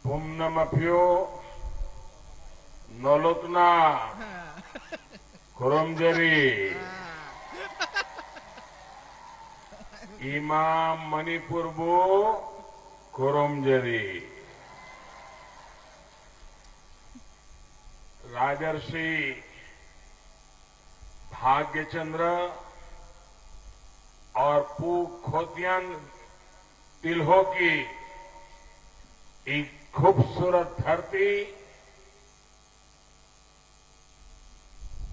봄나마표 널로트나 고롬제리 이맘 मणिपुरबो 고롬제री राजर्षि भाग्यचंद्र और पू खोतियान तिल्हो की एक खूबसूरत धरती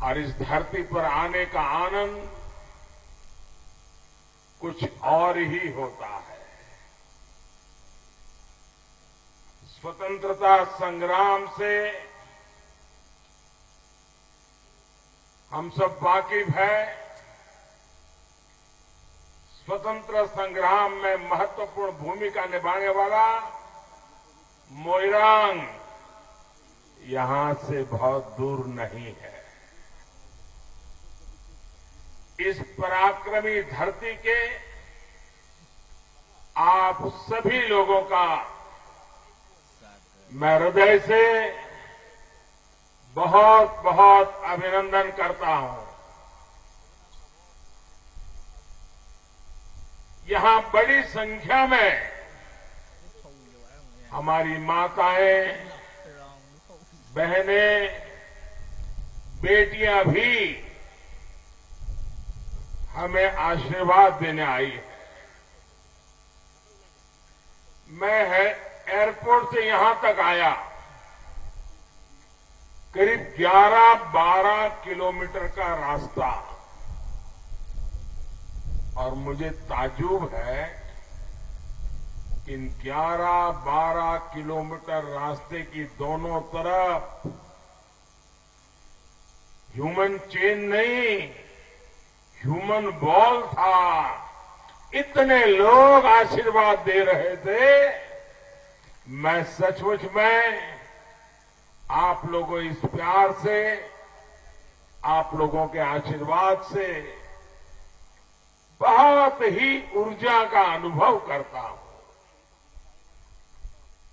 और इस धरती पर आने का आनंद कुछ और ही होता है। स्वतंत्रता संग्राम से हम सब वाकिफ हैं। स्वतंत्र संग्राम में महत्वपूर्ण भूमिका निभाने वाला मोइरांग यहां से बहुत दूर नहीं है। इस पराक्रमी धरती के आप सभी लोगों का मैं हृदय से बहुत बहुत अभिनंदन करता हूं। यहां बड़ी संख्या में हमारी माताएं, बहनें, बेटियां भी हमें आशीर्वाद देने आई है। मैं एयरपोर्ट से यहां तक आया, करीब 11-12 किलोमीटर का रास्ता, और मुझे ताज्जुब है कि इन 11-12 किलोमीटर रास्ते की दोनों तरफ ह्यूमन चेन नहीं, ह्यूमन वॉल था। इतने लोग आशीर्वाद दे रहे थे। मैं सचमुच में आप लोगों इस प्यार से, आप लोगों के आशीर्वाद से बहुत ही ऊर्जा का अनुभव करता हूं,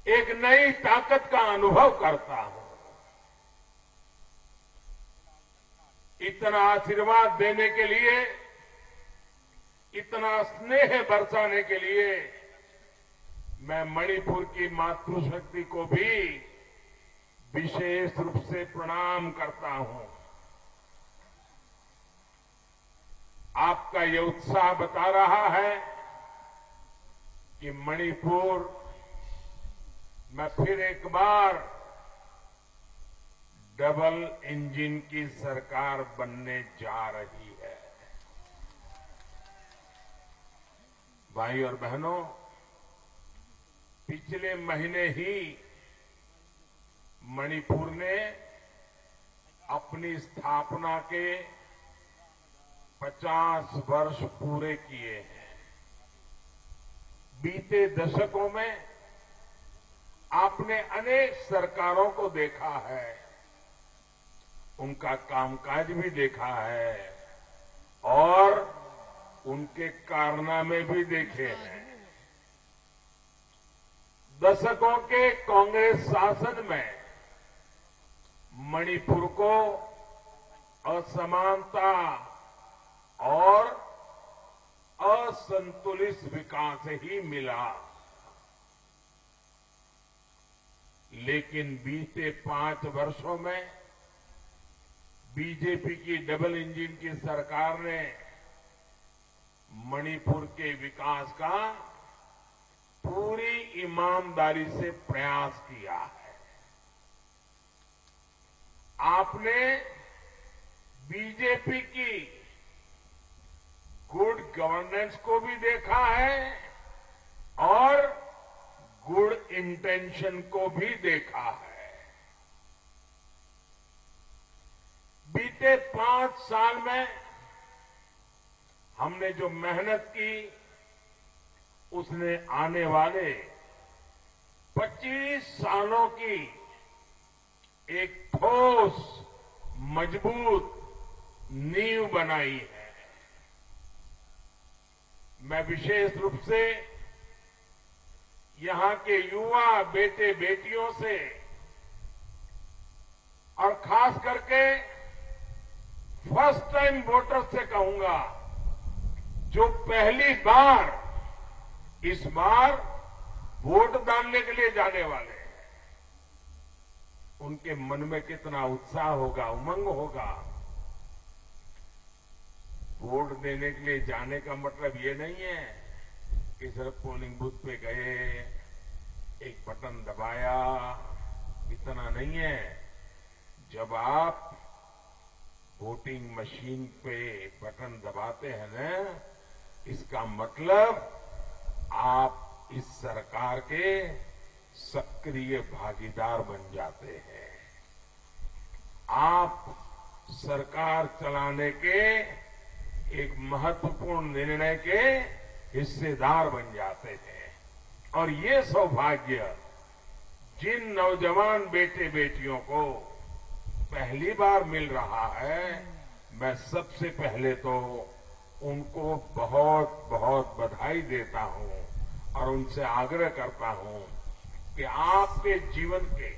एक नई ताकत का अनुभव करता हूं। इतना आशीर्वाद देने के लिए, इतना स्नेह बरसाने के लिए मैं मणिपुर की मातृशक्ति को भी विशेष रूप से प्रणाम करता हूं। आपका ये उत्साह बता रहा है कि मणिपुर में फिर एक बार डबल इंजन की सरकार बनने जा रही है। भाई और बहनों, पिछले महीने ही मणिपुर ने अपनी स्थापना के 50 वर्ष पूरे किए हैं। बीते दशकों में आपने अनेक सरकारों को देखा है, उनका कामकाज भी देखा है और उनके कारनामे भी देखे हैं। दशकों के कांग्रेस शासन में मणिपुर को असमानता और असंतुलित विकास ही मिला, लेकिन बीते 5 वर्षों में बीजेपी की डबल इंजन की सरकार ने मणिपुर के विकास का पूरी ईमानदारी से प्रयास किया है। आपने बीजेपी की गुड गवर्नेंस को भी देखा है और गुड इंटेंशन को भी देखा है। बीते 5 साल में हमने जो मेहनत की, उसने आने वाले 25 सालों की एक ठोस, मजबूत नींव बनाई है। मैं विशेष रूप से यहां के युवा बेटे बेटियों से और खास करके फर्स्ट टाइम वोटर से कहूंगा, जो पहली बार इस बार वोट डालने के लिए जाने वाले हैं, उनके मन में कितना उत्साह होगा, उमंग होगा। वोट देने के लिए जाने का मतलब ये नहीं है कि सिर्फ पोलिंग बूथ पे गए, एक बटन दबाया, इतना नहीं है। जब आप वोटिंग मशीन पे बटन दबाते हैं ना, इसका मतलब आप इस सरकार के सक्रिय भागीदार बन जाते हैं। आप सरकार चलाने के एक महत्वपूर्ण निर्णय के हिस्सेदार बन जाते हैं। और ये सौभाग्य जिन नौजवान बेटे बेटियों को पहली बार मिल रहा है, मैं सबसे पहले तो उनको बहुत बहुत बधाई देता हूं और उनसे आग्रह करता हूं कि आपके जीवन के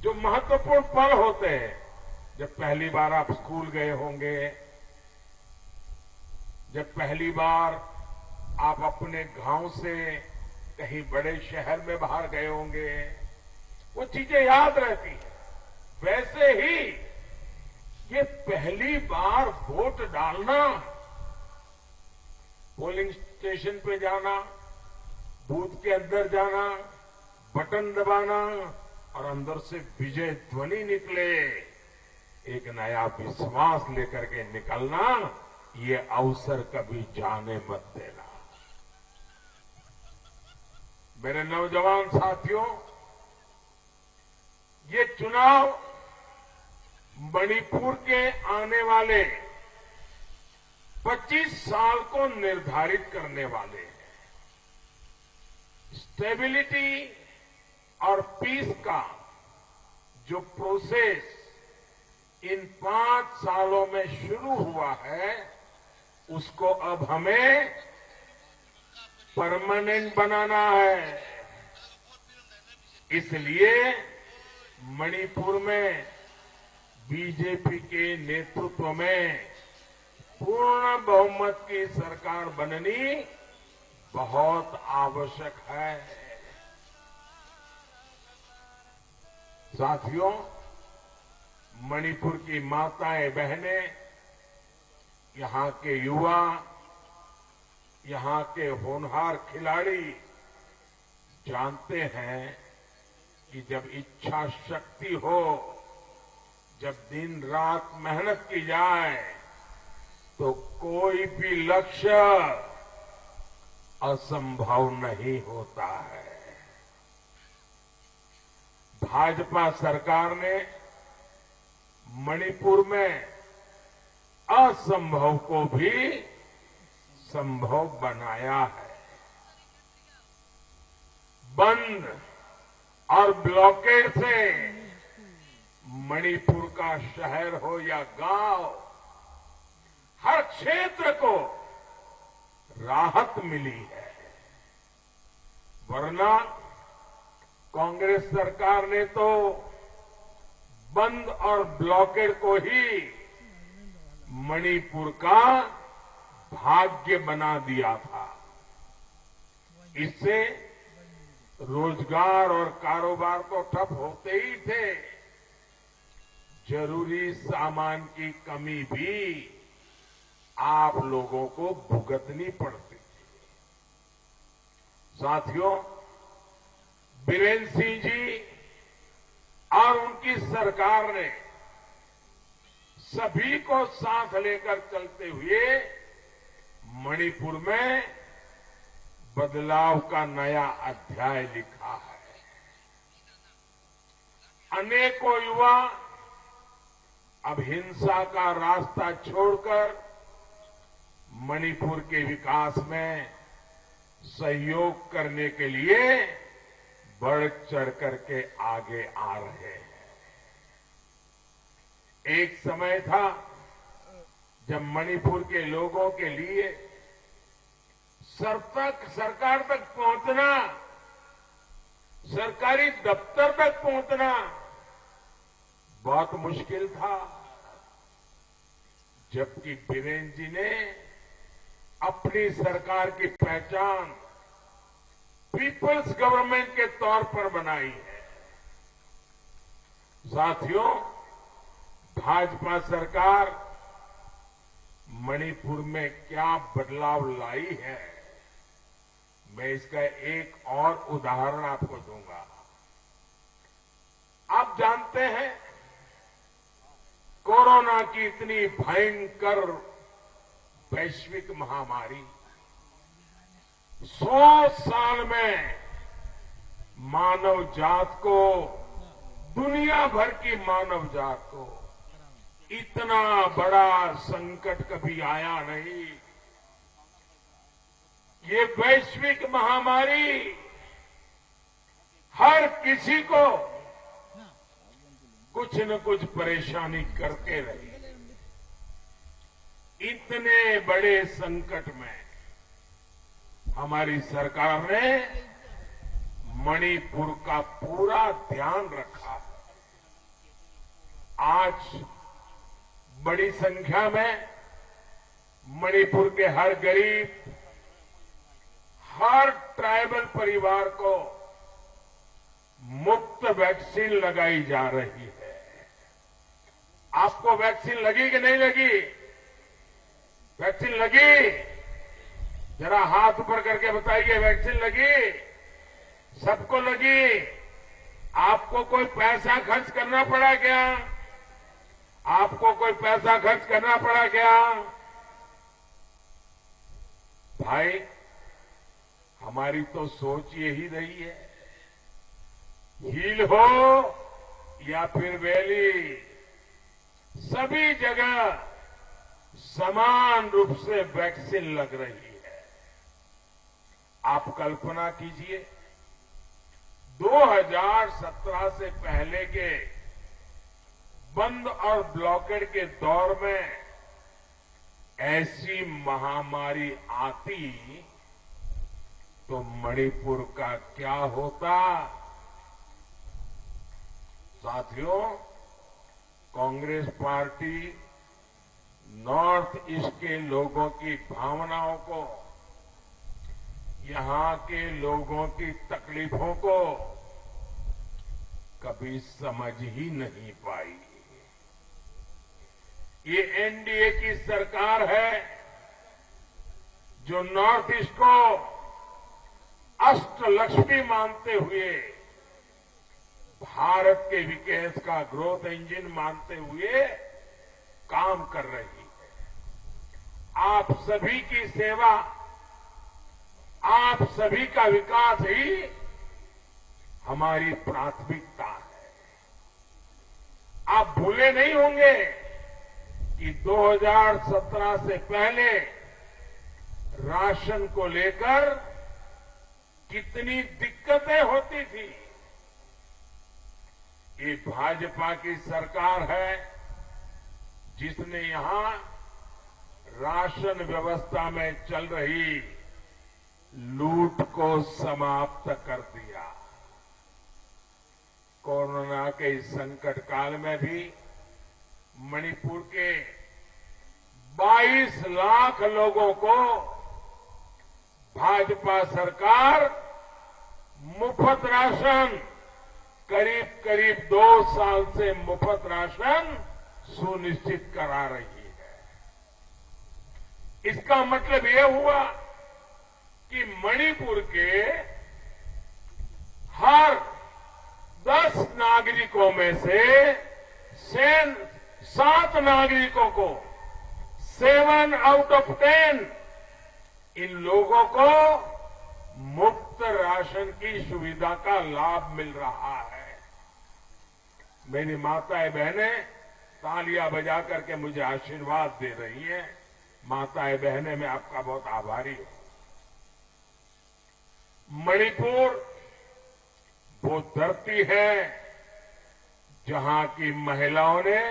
जो महत्वपूर्ण पल होते हैं, जब पहली बार आप स्कूल गए होंगे, जब पहली बार आप अपने गांव से कहीं बड़े शहर में बाहर गए होंगे, वो चीजें याद रहती हैं। वैसे ही ये पहली बार वोट डालना, पोलिंग स्टेशन पे जाना, बूथ के अंदर जाना, बटन दबाना और अंदर से विजय ध्वनि निकले, एक नया विश्वास लेकर के निकलना, ये अवसर कभी जाने मत देना। मेरे नौजवान साथियों, ये चुनाव मणिपुर के आने वाले 25 साल को निर्धारित करने वाले हैं। स्टेबिलिटी और पीस का जो प्रोसेस इन 5 सालों में शुरू हुआ है, उसको अब हमें परमानेंट बनाना है। इसलिए मणिपुर में बीजेपी के नेतृत्व में पूर्ण बहुमत की सरकार बननी बहुत आवश्यक है। साथियों, मणिपुर की माताएं बहनें, यहां के युवा, यहां के होनहार खिलाड़ी जानते हैं कि जब इच्छा शक्ति हो, जब दिन रात मेहनत की जाए, तो कोई भी लक्ष्य असंभव नहीं होता है। भाजपा सरकार ने मणिपुर में असंभव को भी संभव बनाया है। बंद और ब्लॉकेड से मणिपुर का शहर हो या गांव, हर क्षेत्र को राहत मिली है। वरना कांग्रेस सरकार ने तो बंद और ब्लॉकेड को ही मणिपुर का भाग्य बना दिया था। इससे रोजगार और कारोबार तो ठप होते ही थे, जरूरी सामान की कमी भी आप लोगों को भुगतनी पड़ती थी। साथियों, बीरेन सिंह जी और उनकी सरकार ने सभी को साथ लेकर चलते हुए मणिपुर में बदलाव का नया अध्याय लिखा है। अनेकों युवा अब हिंसा का रास्ता छोड़कर मणिपुर के विकास में सहयोग करने के लिए बढ़ चढ़ करके आगे आ रहे हैं। एक समय था जब मणिपुर के लोगों के लिए सरकार तक पहुंचना सरकारी दफ्तर तक पहुंचना बहुत मुश्किल था, जबकि बीरेन जी ने अपनी सरकार की पहचान पीपल्स गवर्नमेंट के तौर पर बनाई है। साथियों, भाजपा सरकार मणिपुर में क्या बदलाव लाई है, मैं इसका एक और उदाहरण आपको दूंगा। आप जानते हैं, कोरोना की इतनी भयंकर वैश्विक महामारी 100 साल में मानव जात को, दुनिया भर की मानव जात को इतना बड़ा संकट कभी आया नहीं। ये वैश्विक महामारी हर किसी को कुछ न कुछ परेशानी करके रही। इतने बड़े संकट में हमारी सरकार ने मणिपुर का पूरा ध्यान रखा। आज बड़ी संख्या में मणिपुर के हर गरीब, हर ट्राइबल परिवार को मुफ्त वैक्सीन लगाई जा रही है। आपको वैक्सीन लगी कि नहीं लगी? वैक्सीन लगी? जरा हाथ ऊपर करके बताइए, वैक्सीन लगी? सबको लगी? आपको कोई पैसा खर्च करना पड़ा क्या? आपको कोई पैसा खर्च करना पड़ा क्या? भाई, हमारी तो सोच यही रही है, हील हो या फिर वैली, सभी जगह समान रूप से वैक्सीन लग रही है। आप कल्पना कीजिए, 2017 से पहले के बंद और ब्लॉकेड के दौर में ऐसी महामारी आती तो मणिपुर का क्या होता? साथियों, कांग्रेस पार्टी नॉर्थ ईस्ट के लोगों की भावनाओं को, यहां के लोगों की तकलीफों को कभी समझ ही नहीं पाई। ये एनडीए की सरकार है जो नॉर्थ ईस्ट को अष्टलक्ष्मी मानते हुए, भारत के विकास का ग्रोथ इंजन मानते हुए काम कर रही है। आप सभी की सेवा, आप सभी का विकास ही हमारी प्राथमिकता है। आप भूले नहीं होंगे कि 2017 से पहले राशन को लेकर कितनी दिक्कतें होती थी। ये भाजपा की सरकार है जिसने यहां राशन व्यवस्था में चल रही लूट को समाप्त कर दिया। कोरोना के इस संकट काल में भी मणिपुर के 22 लाख लोगों को भाजपा सरकार मुफ्त राशन, करीब करीब 2 साल से मुफ्त राशन सुनिश्चित करा रही है। इसका मतलब यह हुआ कि मणिपुर के हर 10 नागरिकों में से 7 नागरिकों को, 7 आउट ऑफ 10 इन लोगों को मुफ्त राशन की सुविधा का लाभ मिल रहा है। मेरी माताएं बहनें तालियां बजा करके मुझे आशीर्वाद दे रही हैं। माताएं बहनें, मैं आपका बहुत आभारी हूं। मणिपुर वो धरती है जहां की महिलाओं ने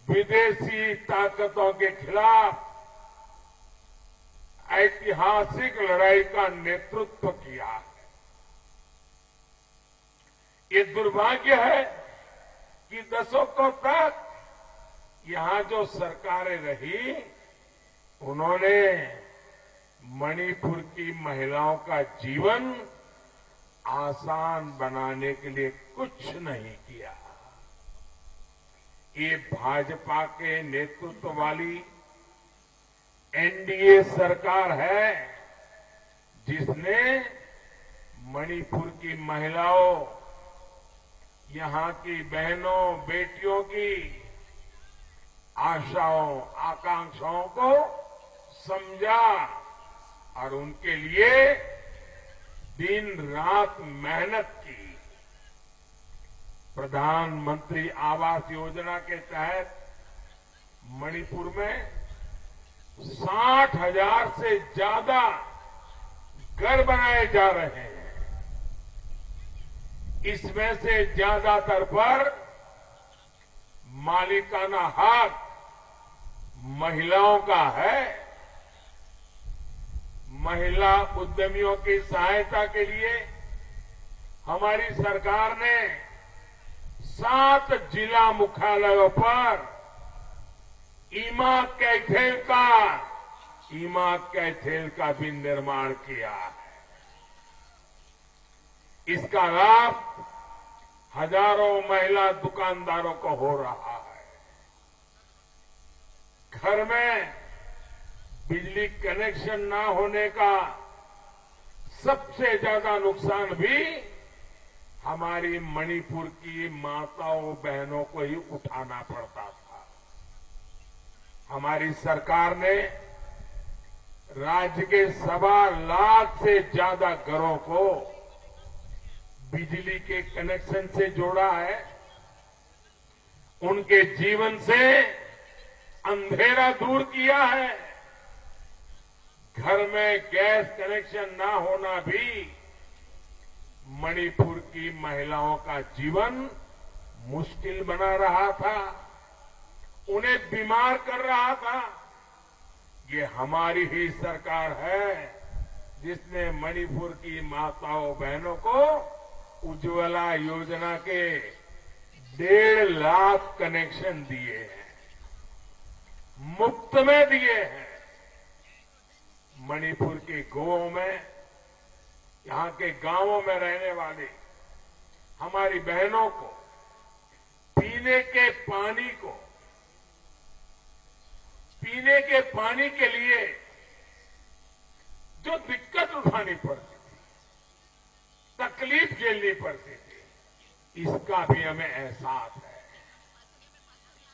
विदेशी ताकतों के खिलाफ ऐतिहासिक लड़ाई का नेतृत्व किया है। ये दुर्भाग्य है कि दशकों तक यहां जो सरकारें रही उन्होंने मणिपुर की महिलाओं का जीवन आसान बनाने के लिए कुछ नहीं किया। ये भाजपा के नेतृत्व वाली एनडीए सरकार है जिसने मणिपुर की महिलाओं, यहां की बहनों बेटियों की आशाओं आकांक्षाओं को समझा और उनके लिए दिन रात मेहनत की। प्रधानमंत्री आवास योजना के तहत मणिपुर में 60,000 से ज्यादा घर बनाए जा रहे हैं। इसमें से ज्यादातर पर मालिकाना हक महिलाओं का है। महिला उद्यमियों की सहायता के लिए हमारी सरकार ने 7 जिला मुख्यालयों पर ईमा कैथेल का भी निर्माण किया है। इसका लाभ हजारों महिला दुकानदारों को हो रहा है। घर में बिजली कनेक्शन न होने का सबसे ज्यादा नुकसान भी हमारी मणिपुर की माताओं बहनों को ही उठाना पड़ता था। हमारी सरकार ने राज्य के 1.25 लाख से ज्यादा घरों को बिजली के कनेक्शन से जोड़ा है। उनके जीवन से अंधेरा दूर किया है। घर में गैस कनेक्शन न होना भी मणिपुर की महिलाओं का जीवन मुश्किल बना रहा था, उन्हें बीमार कर रहा था। ये हमारी ही सरकार है जिसने मणिपुर की माताओं बहनों को उज्ज्वला योजना के 1.5 लाख कनेक्शन दिए हैं, मुफ्त में दिए हैं। मणिपुर के गांवों में, यहां के गांवों में रहने वाले हमारी बहनों को पीने के पानी के लिए जो दिक्कत उठानी पड़ती थी, तकलीफ झेलनी पड़ती थी, इसका भी हमें एहसास है।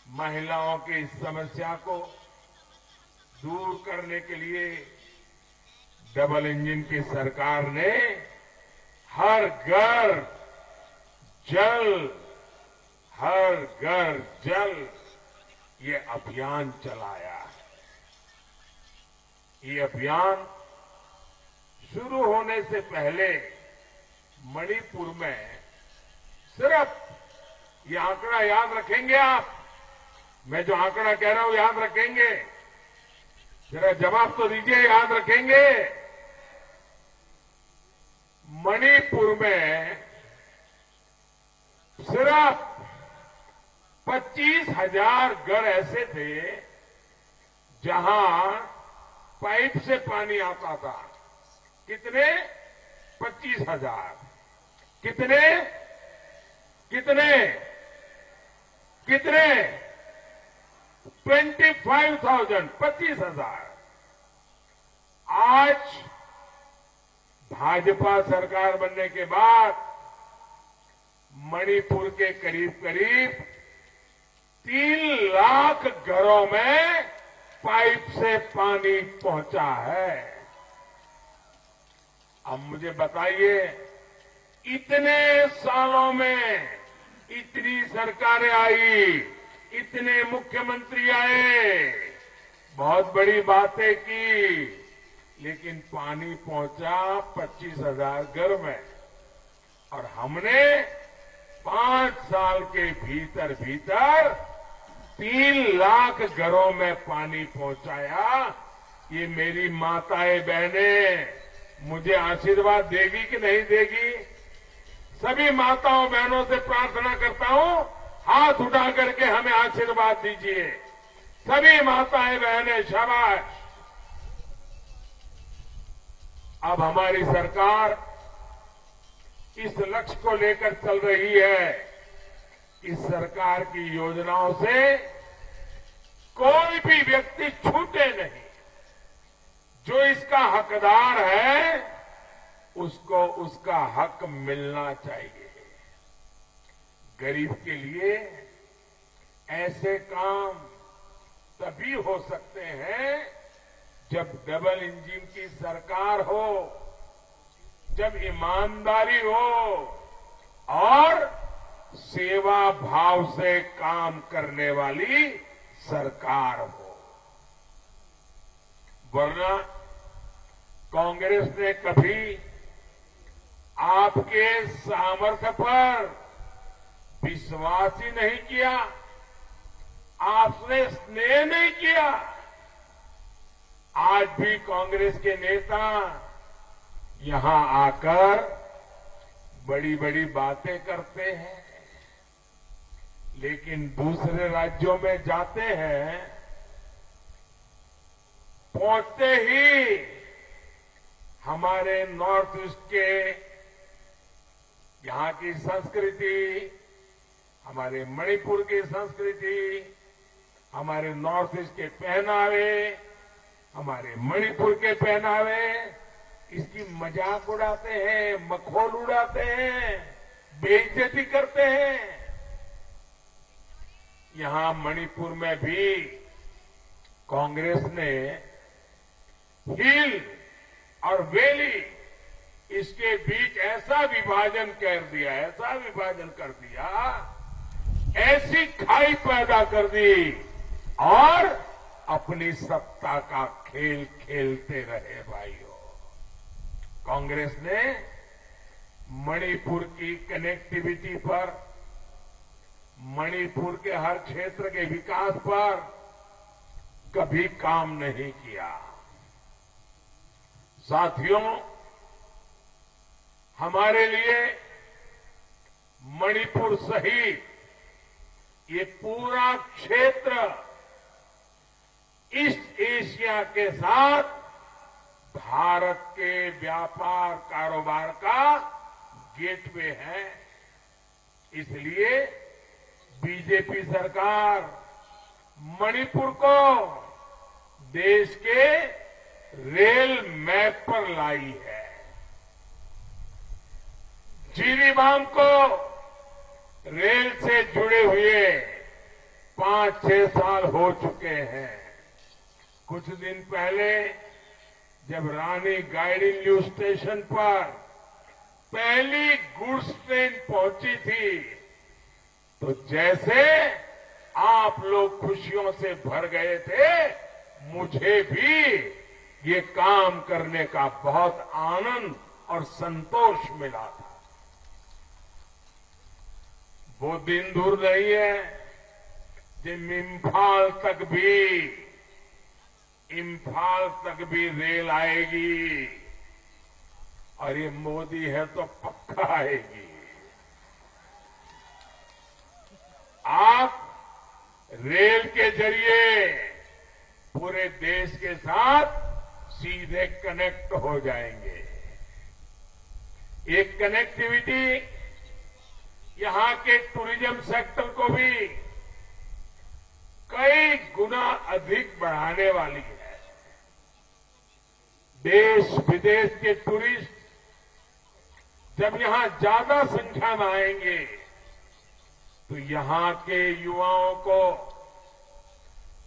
महिलाओं की इस समस्या को दूर करने के लिए डबल इंजन की सरकार ने हर घर जल ये अभियान चलाया है। ये अभियान शुरू होने से पहले मणिपुर में सिर्फ ये आंकड़ा याद रखेंगे आप, मैं जो आंकड़ा कह रहा हूं याद रखेंगे, जरा जवाब तो दीजिए, याद रखेंगे। मणिपुर में सिर्फ 25,000 घर ऐसे थे जहां पाइप से पानी आता था। कितने? 25,000। कितने 25,000, 25,000। आज भाजपा सरकार बनने के बाद मणिपुर के करीब 3 लाख घरों में पाइप से पानी पहुंचा है। अब मुझे बताइए, इतने सालों में इतनी सरकारें आई, इतने मुख्यमंत्री आए, बहुत बड़ी बातें की, लेकिन पानी पहुंचा 25,000 घर में। और हमने 5 साल के भीतर 3 लाख घरों में पानी पहुंचाया। ये मेरी माताएं बहनें मुझे आशीर्वाद देगी कि नहीं देगी? सभी माताओं बहनों से प्रार्थना करता हूं, हाथ उठा करके हमें आशीर्वाद दीजिए। सभी माताएं बहनें शाबाश। अब हमारी सरकार इस लक्ष्य को लेकर चल रही है। इस सरकार की योजनाओं से कोई भी व्यक्ति छूटे नहीं। जो इसका हकदार है उसको उसका हक मिलना चाहिए। गरीब के लिए ऐसे काम तभी हो सकते हैं जब डबल इंजन की सरकार हो, जब ईमानदारी हो और सेवा भाव से काम करने वाली सरकार हो। वरना कांग्रेस ने कभी आपके सामर्थ्य पर विश्वास ही नहीं किया, आपने स्नेह नहीं किया। आज भी कांग्रेस के नेता यहां आकर बड़ी बड़ी बातें करते हैं, लेकिन दूसरे राज्यों में जाते हैं, पहुंचते ही हमारे नॉर्थ ईस्ट के यहां की संस्कृति, हमारे मणिपुर की संस्कृति, हमारे नॉर्थ ईस्ट के पहनावे, हमारे मणिपुर के पहनावे, इसकी मजाक उड़ाते हैं, मखौल उड़ाते हैं, बेइज्जती करते हैं। यहां मणिपुर में भी कांग्रेस ने हिल और वैली, इसके बीच ऐसा विभाजन कर दिया, ऐसा विभाजन कर दिया, ऐसी खाई पैदा कर दी और अपनी सत्ता का खेल खेलते रहे भाइयों। कांग्रेस ने मणिपुर की कनेक्टिविटी पर, मणिपुर के हर क्षेत्र के विकास पर कभी काम नहीं किया। साथियों, हमारे लिए मणिपुर सहित ये पूरा क्षेत्र ईस्ट एशिया के साथ भारत के व्यापार कारोबार का गेटवे है। इसलिए बीजेपी सरकार मणिपुर को देश के रेल मैप पर लाई है। जिरीबाम को रेल से जुड़े हुए 5-6 साल हो चुके हैं। कुछ दिन पहले जब रानी गाइडिंग स्टेशन पर पहली गुड्स ट्रेन पहुंची थी, तो जैसे आप लोग खुशियों से भर गए थे, मुझे भी ये काम करने का बहुत आनंद और संतोष मिला था। वो दिन दूर नहीं है जब इम्फाल तक भी रेल आएगी, और ये मोदी है तो पक्का आएगी। आप रेल के जरिए पूरे देश के साथ सीधे कनेक्ट हो जाएंगे। एक कनेक्टिविटी यहां के टूरिज्म सेक्टर को भी कई गुना अधिक बढ़ाने वाली है। देश विदेश के टूरिस्ट जब यहां ज्यादा संख्या में आएंगे, तो यहां के युवाओं को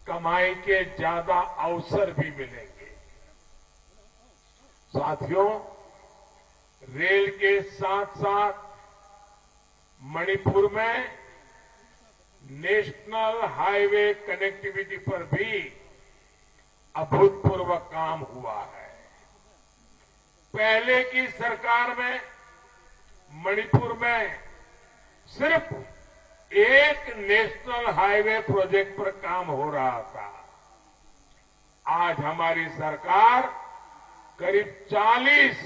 कमाई के ज्यादा अवसर भी मिलेंगे। साथियों, रेल के साथ साथ मणिपुर में नेशनल हाईवे कनेक्टिविटी पर भी अभूतपूर्व काम हुआ है। पहले की सरकार में मणिपुर में सिर्फ एक नेशनल हाईवे प्रोजेक्ट पर काम हो रहा था। आज हमारी सरकार करीब 40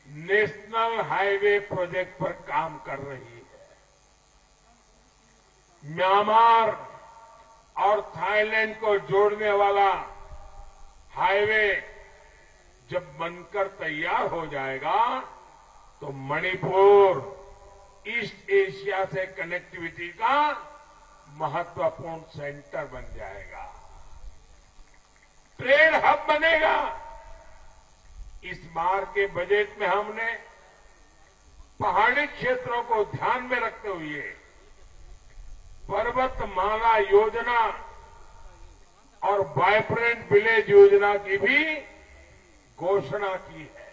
नेशनल हाईवे प्रोजेक्ट पर काम कर रही है। म्यांमार और थाईलैंड को जोड़ने वाला हाईवे जब बनकर तैयार हो जाएगा तो मणिपुर ईस्ट एशिया से कनेक्टिविटी का महत्वपूर्ण सेंटर बन जाएगा, ट्रेड हब बनेगा। इस बार के बजट में हमने पहाड़ी क्षेत्रों को ध्यान में रखते हुए पर्वतमाला योजना और वाइब्रेंट विलेज योजना की भी घोषणा की है।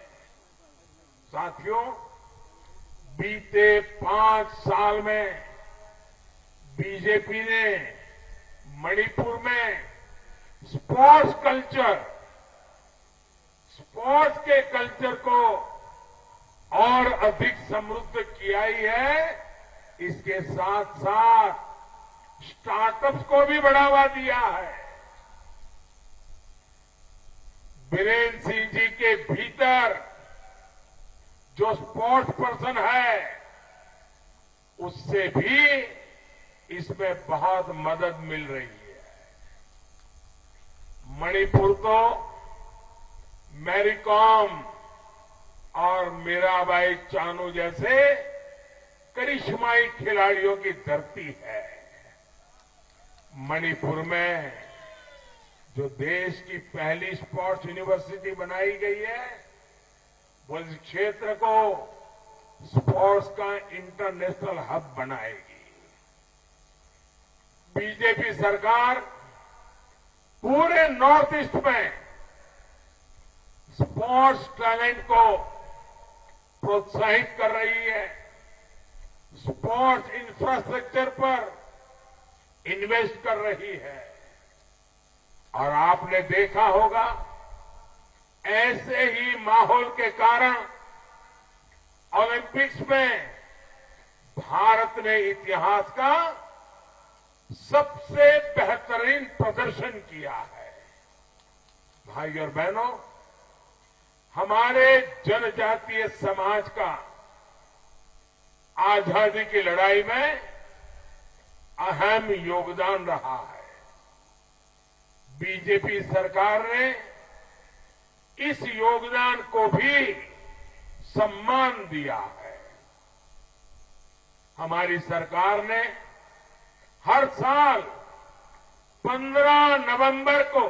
साथियों, बीते 5 साल में बीजेपी ने मणिपुर में स्पोर्ट्स के कल्चर को और अधिक समृद्ध किया ही है। इसके साथ साथ स्टार्टअप्स को भी बढ़ावा दिया है। बीरेन्द्र सिंह जी के भीतर जो स्पोर्ट्स पर्सन है उससे भी इसमें बहुत मदद मिल रही है। मणिपुर तो मैरीकॉम और मीराबाई चानू जैसे करिश्माई खिलाड़ियों की धरती है। मणिपुर में जो देश की पहली स्पोर्ट्स यूनिवर्सिटी बनाई गई है वो इस क्षेत्र को स्पोर्ट्स का इंटरनेशनल हब बनाएगी। बीजेपी सरकार पूरे नॉर्थ ईस्ट में स्पोर्ट्स टैलेंट को प्रोत्साहित कर रही है, स्पोर्ट्स इंफ्रास्ट्रक्चर पर इन्वेस्ट कर रही है। और आपने देखा होगा ऐसे ही माहौल के कारण ओलंपिक्स में भारत ने इतिहास का सबसे बेहतरीन प्रदर्शन किया है। भाई और बहनों, हमारे जनजातीय समाज का आजादी की लड़ाई में अहम योगदान रहा है। बीजेपी सरकार ने इस योगदान को भी सम्मान दिया है। हमारी सरकार ने हर साल 15 नवंबर को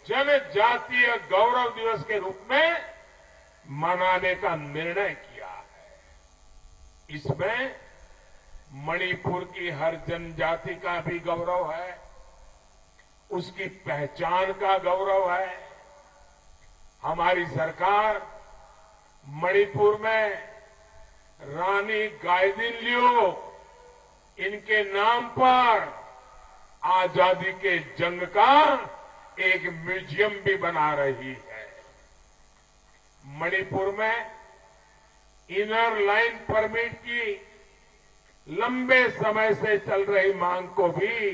जनजातीय गौरव दिवस के रूप में मनाने का निर्णय किया है। इसमें मणिपुर की हर जनजाति का भी गौरव है, उसकी पहचान का गौरव है। हमारी सरकार मणिपुर में रानी गाइदिन्ल्यू इनके नाम पर आजादी के जंग का एक म्यूजियम भी बना रही है। मणिपुर में इनर लाइन परमिट की लंबे समय से चल रही मांग को भी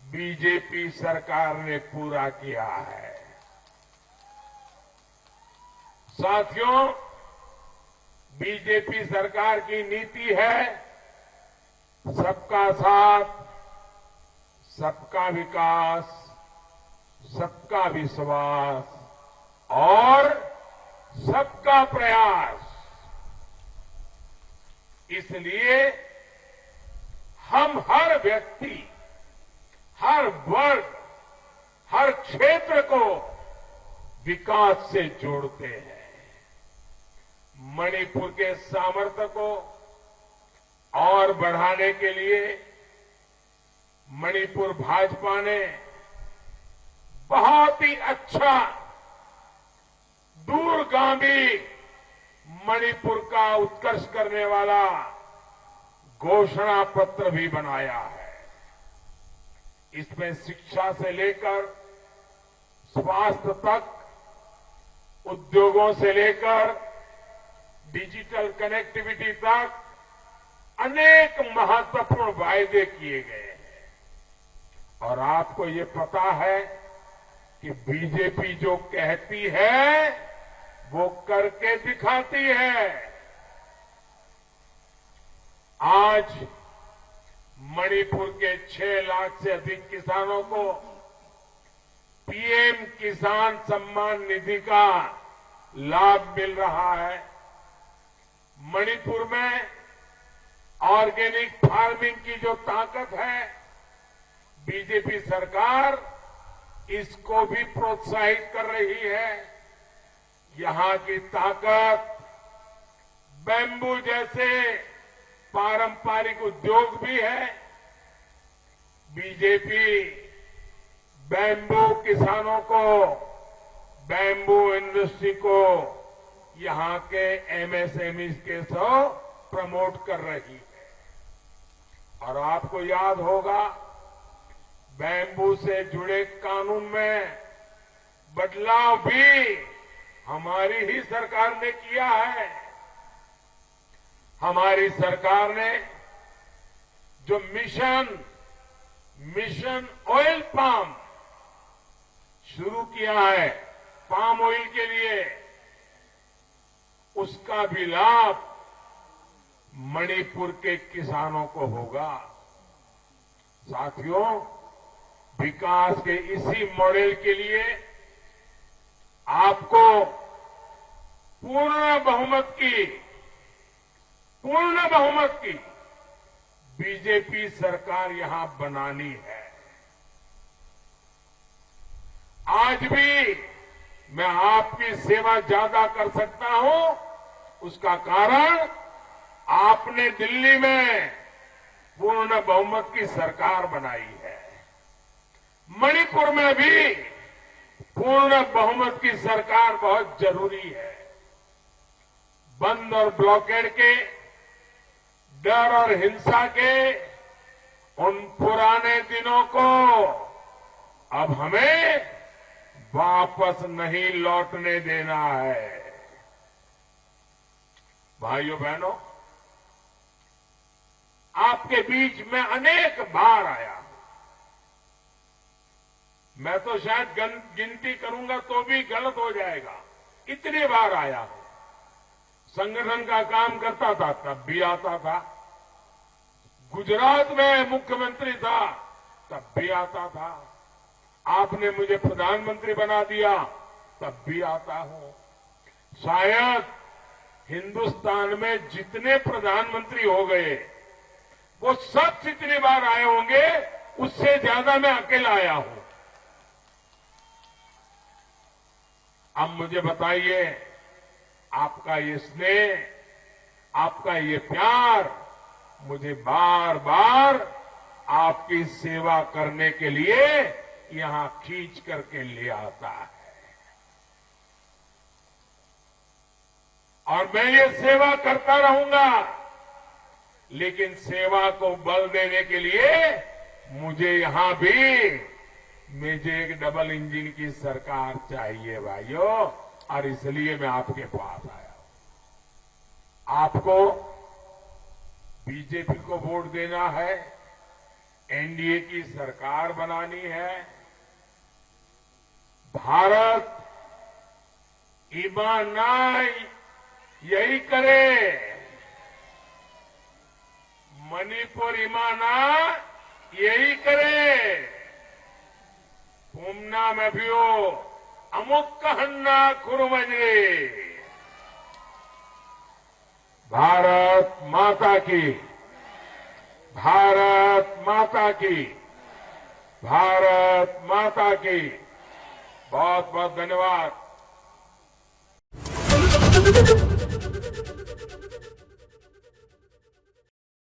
बीजेपी सरकार ने पूरा किया है। साथियों, बीजेपी सरकार की नीति है सबका साथ, सबका विकास, सबका विश्वास और सबका प्रयास। इसलिए हम हर व्यक्ति, हर वर्ग, हर क्षेत्र को विकास से जोड़ते हैं। मणिपुर के सामर्थ्य को और बढ़ाने के लिए मणिपुर भाजपा ने बहुत ही अच्छा दूरगामी मणिपुर का उत्कर्ष करने वाला घोषणा पत्र भी बनाया है। इसमें शिक्षा से लेकर स्वास्थ्य तक, उद्योगों से लेकर डिजिटल कनेक्टिविटी तक अनेक महत्वपूर्ण वायदे किए गए हैं। और आपको ये पता है कि बीजेपी जो कहती है वो करके दिखाती है। आज मणिपुर के 6 लाख से अधिक किसानों को पीएम किसान सम्मान निधि का लाभ मिल रहा है। मणिपुर में ऑर्गेनिक फार्मिंग की जो ताकत है, बीजेपी सरकार इसको भी प्रोत्साहित कर रही है। यहां की ताकत बैम्बू जैसे पारंपरिक उद्योग भी है। बीजेपी बैम्बू किसानों को, बैम्बू इंडस्ट्री को यहां के एमएसएमई के साथ प्रमोट कर रही है। और आपको याद होगा, बैम्बू से जुड़े कानून में बदलाव भी हमारी ही सरकार ने किया है। हमारी सरकार ने जो मिशन ऑयल पाम शुरू किया है, पाम ऑयल के लिए, उसका भी लाभ मणिपुर के किसानों को होगा। साथियों, विकास के इसी मॉडल के लिए आपको पूर्ण बहुमत की बीजेपी सरकार यहां बनानी है। आज भी मैं आपकी सेवा ज्यादा कर सकता हूं, उसका कारण आपने दिल्ली में पूर्ण बहुमत की सरकार बनाई है। मणिपुर में भी पूर्ण बहुमत की सरकार बहुत जरूरी है। बंद और ब्लॉकेड के डर और हिंसा के उन पुराने दिनों को अब हमें वापस नहीं लौटने देना है। भाइयों बहनों, आपके बीच में अनेक बार आया हूं। मैं तो शायद गिनती करूंगा तो भी गलत हो जाएगा, इतनी बार आया हूं। संगठन का काम करता था तब भी आता था, गुजरात में मुख्यमंत्री था तब भी आता था, आपने मुझे प्रधानमंत्री बना दिया तब भी आता हूं। शायद हिंदुस्तान में जितने प्रधानमंत्री हो गए वो सब जितनी बार आए होंगे उससे ज्यादा मैं अकेला आया हूं। अब मुझे बताइए, आपका ये स्नेह, आपका ये प्यार मुझे बार बार आपकी सेवा करने के लिए यहां खींच करके ले आता है। और मैं ये सेवा करता रहूंगा, लेकिन सेवा को बल देने के लिए मुझे यहां भी मुझे एक डबल इंजन की सरकार चाहिए भाइयों, और इसलिए मैं आपके पास आया हूं। आपको बीजेपी को वोट देना है, एनडीए की सरकार बनानी है। भारत ईमानदार यही करे, मणिपुर ईमानदार यही करे। पुमना में भी हो अमुक कहन्ना खुरमजरे। भारत माता की, भारत माता की, भारत माता की। बहुत बहुत धन्यवाद।